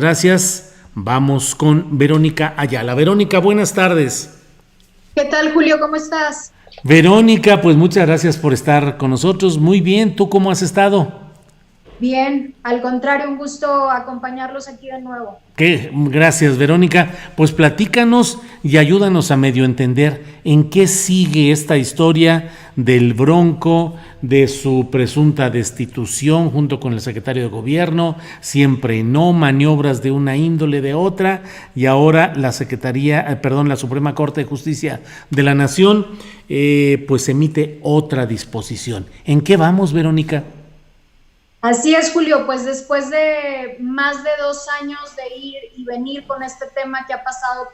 Gracias. Vamos con Verónica Ayala. Verónica, buenas tardes. ¿Qué tal, Julio? ¿Cómo estás? Verónica, pues muchas gracias por estar con nosotros. Muy bien, ¿tú cómo has estado? Bien, al contrario, un gusto acompañarlos aquí de nuevo. Gracias, Verónica. Pues platícanos y ayúdanos a medio entender en qué sigue esta historia del Bronco, de su presunta destitución junto con el secretario de Gobierno, siempre no, maniobras de una índole de otra, y ahora la la Suprema Corte de Justicia de la Nación, pues emite otra disposición. ¿En qué vamos, Verónica? Así es, Julio, pues después de más de 2 años de ir y venir con este tema que ha pasado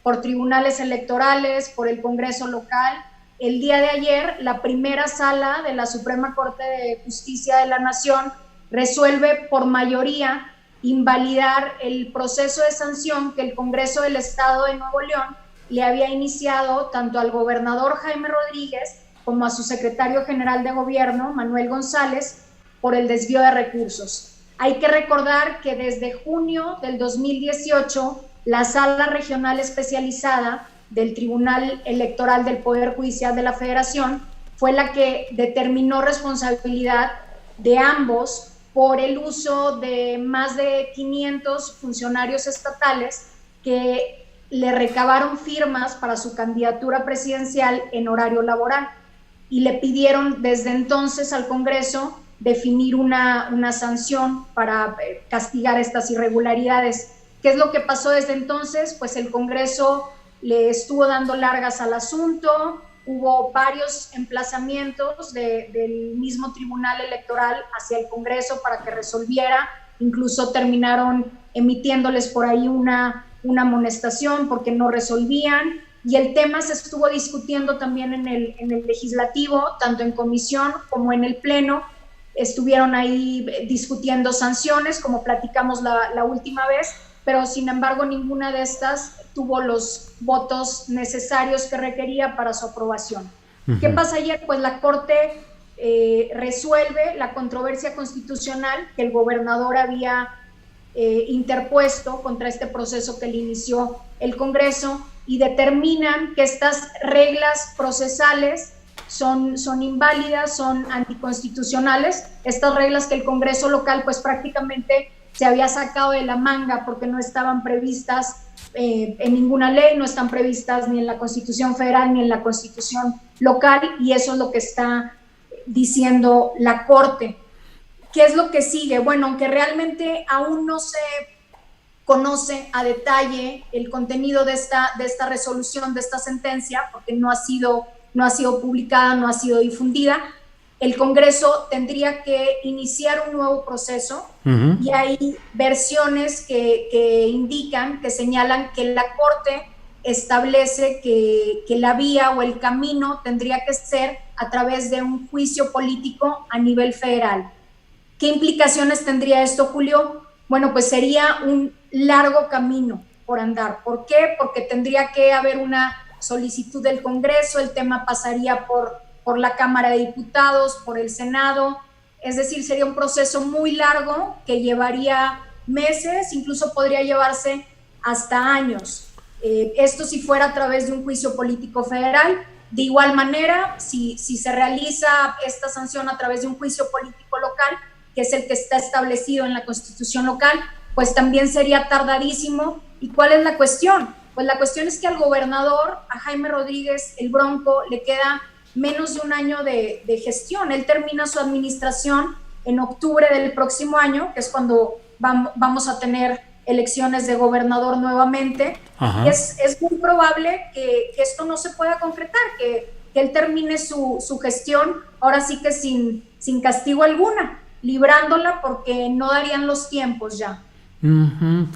por tribunales electorales, por el Congreso local, el día de ayer la primera sala de la Suprema Corte de Justicia de la Nación resuelve por mayoría invalidar el proceso de sanción que el Congreso del Estado de Nuevo León le había iniciado tanto al gobernador Jaime Rodríguez como a su secretario general de Gobierno, Manuel González, por el desvío de recursos. Hay que recordar que desde junio del 2018, la Sala Regional Especializada del Tribunal Electoral del Poder Judicial de la Federación fue la que determinó responsabilidad de ambos por el uso de más de 500 funcionarios estatales que le recabaron firmas para su candidatura presidencial en horario laboral y le pidieron desde entonces al Congreso definir una sanción para castigar estas irregularidades. ¿Qué es lo que pasó desde entonces? Pues el Congreso le estuvo dando largas al asunto, hubo varios emplazamientos del mismo Tribunal Electoral hacia el Congreso para que resolviera, incluso terminaron emitiéndoles por ahí una amonestación porque no resolvían, y el tema se estuvo discutiendo también en el legislativo, tanto en comisión como en el pleno. Estuvieron ahí discutiendo sanciones, como platicamos la última vez, pero sin embargo ninguna de estas tuvo los votos necesarios que requería para su aprobación. Uh-huh. ¿Qué pasa ayer? Pues la Corte resuelve la controversia constitucional que el gobernador había interpuesto contra este proceso que le inició el Congreso y determinan que estas reglas procesales son inválidas, son anticonstitucionales. Estas reglas que el Congreso local pues prácticamente se había sacado de la manga porque no estaban previstas en ninguna ley, no están previstas ni en la Constitución Federal ni en la Constitución local, y eso es lo que está diciendo la Corte. ¿Qué es lo que sigue? Bueno, aunque realmente aún no se conoce a detalle el contenido de esta resolución, de esta sentencia, porque no ha sido publicada, no ha sido difundida, el Congreso tendría que iniciar un nuevo proceso. Uh-huh. Y hay versiones que indican, que señalan que la Corte establece que la vía o el camino tendría que ser a través de un juicio político a nivel federal. ¿Qué implicaciones tendría esto, Julio? Bueno, pues sería un largo camino por andar. ¿Por qué? Porque tendría que haber una solicitud del Congreso, el tema pasaría por la Cámara de Diputados, por el Senado, es decir, sería un proceso muy largo que llevaría meses, incluso podría llevarse hasta años. Esto si fuera a través de un juicio político federal. De igual manera, si se realiza esta sanción a través de un juicio político local, que es el que está establecido en la Constitución local, pues también sería tardadísimo. ¿Y cuál es la cuestión? Pues la cuestión es que al gobernador, a Jaime Rodríguez, el Bronco, le queda menos de un año de gestión. Él termina su administración en octubre del próximo año, que es cuando vamos a tener elecciones de gobernador nuevamente. Y es muy probable que esto no se pueda concretar, que él termine su gestión, ahora sí que sin castigo alguna, librándola porque no darían los tiempos ya. Uh-huh.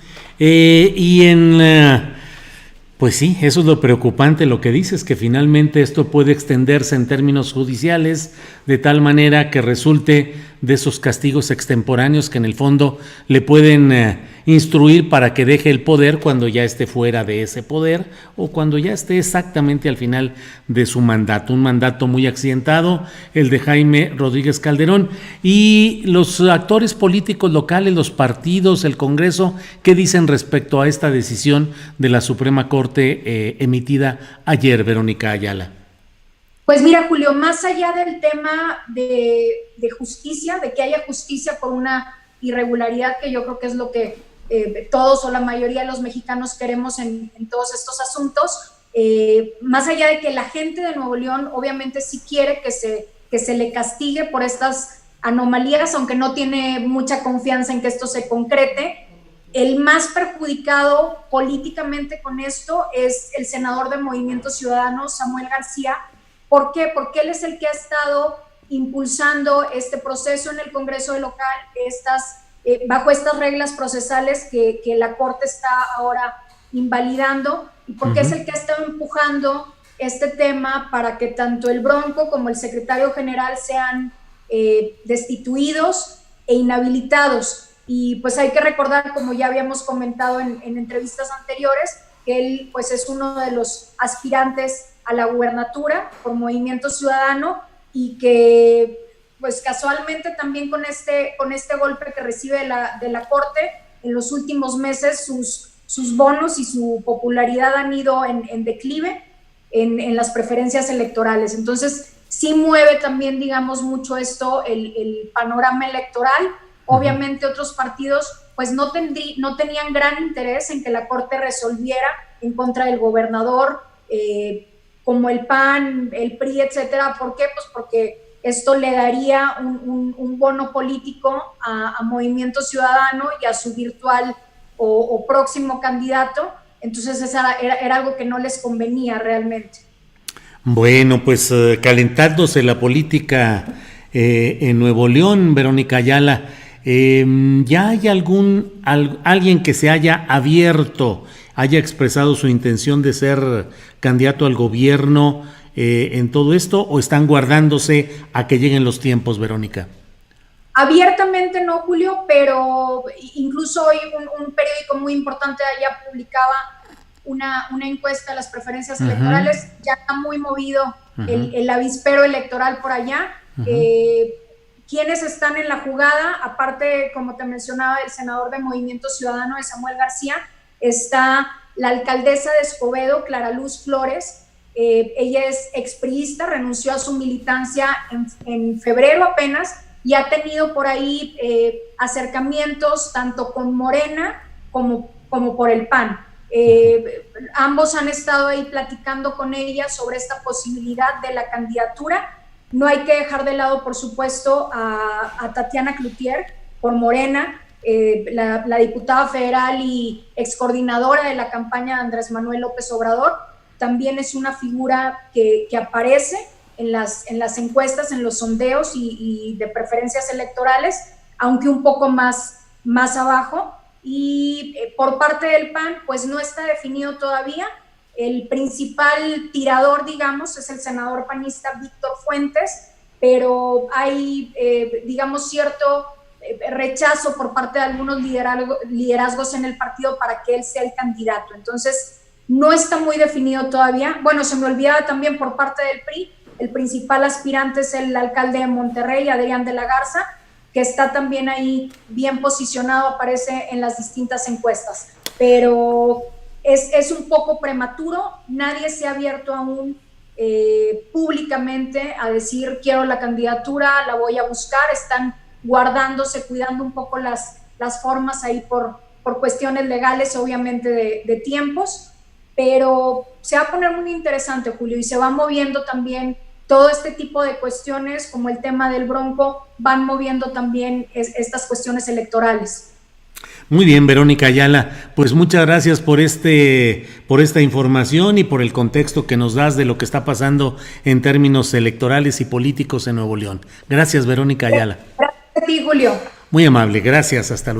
Pues sí, eso es lo preocupante, lo que dices, que finalmente esto puede extenderse en términos judiciales de tal manera que resulte de esos castigos extemporáneos que en el fondo le pueden instruir para que deje el poder cuando ya esté fuera de ese poder o cuando ya esté exactamente al final de su mandato. Un mandato muy accidentado, el de Jaime Rodríguez Calderón. Y los actores políticos locales, los partidos, el Congreso, ¿qué dicen respecto a esta decisión de la Suprema Corte emitida ayer, Verónica Ayala? Pues mira, Julio, más allá del tema de justicia, de que haya justicia por una irregularidad, que yo creo que es lo que todos o la mayoría de los mexicanos queremos en todos estos asuntos, más allá de que la gente de Nuevo León obviamente sí quiere que se le castigue por estas anomalías, aunque no tiene mucha confianza en que esto se concrete. El más perjudicado políticamente con esto es el senador de Movimiento Ciudadano, Samuel García. ¿Por qué? Porque él es el que ha estado impulsando este proceso en el Congreso local, bajo estas reglas procesales que la Corte está ahora invalidando, y porque es el que ha estado empujando este tema para que tanto el Bronco como el secretario general sean destituidos e inhabilitados. Y pues hay que recordar, como ya habíamos comentado en entrevistas anteriores, que él pues es uno de los aspirantes a la gubernatura por Movimiento Ciudadano, y que pues casualmente también con este golpe que recibe de la Corte en los últimos meses, sus bonos y su popularidad han ido en declive en las preferencias electorales. Entonces sí mueve también, digamos, mucho esto el panorama electoral. Obviamente otros partidos pues no tenían gran interés en que la Corte resolviera en contra del gobernador, como el PAN, el PRI, etcétera. ¿Por qué? Pues porque esto le daría un bono político a Movimiento Ciudadano y a su virtual o próximo candidato. Entonces era algo que no les convenía realmente. Bueno, pues calentándose la política en Nuevo León, Verónica Ayala, ¿ya hay alguien que se haya abierto, haya expresado su intención de ser candidato al gobierno en todo esto, o están guardándose a que lleguen los tiempos, Verónica? Abiertamente no, Julio, pero incluso hoy un periódico muy importante allá publicaba una encuesta de las preferencias electorales. Ya está muy movido el avispero electoral por allá. ¿Quiénes están en la jugada? Aparte, como te mencionaba, el senador de Movimiento Ciudadano, de Samuel García, está la alcaldesa de Escobedo, Clara Luz Flores. Ella es expriista, renunció a su militancia en febrero apenas, y ha tenido por ahí acercamientos tanto con Morena como por el PAN. Ambos han estado ahí platicando con ella sobre esta posibilidad de la candidatura. No hay que dejar de lado, por supuesto, a Tatiana Cloutier por Morena, la diputada federal y excoordinadora de la campaña de Andrés Manuel López Obrador. También es una figura que aparece en las encuestas, en los sondeos y de preferencias electorales, aunque un poco más abajo. Y por parte del PAN, pues no está definido todavía. El principal tirador, digamos, es el senador panista Víctor Fuentes, pero hay, digamos, cierto rechazo por parte de algunos liderazgos en el partido para que él sea el candidato. Entonces, no está muy definido todavía. Bueno, se me olvidaba también por parte del PRI, el principal aspirante es el alcalde de Monterrey, Adrián de la Garza, que está también ahí bien posicionado, aparece en las distintas encuestas. Pero es un poco prematuro, nadie se ha abierto aún públicamente a decir quiero la candidatura, la voy a buscar. Están guardándose, cuidando un poco las formas ahí por cuestiones legales, obviamente de tiempos, pero se va a poner muy interesante, Julio, y se va moviendo también todo este tipo de cuestiones, como el tema del Bronco, van moviendo también estas cuestiones electorales. Muy bien, Verónica Ayala, pues muchas gracias por esta información y por el contexto que nos das de lo que está pasando en términos electorales y políticos en Nuevo León. Gracias, Verónica Ayala. Gracias a ti, Julio. Muy amable, gracias, hasta luego.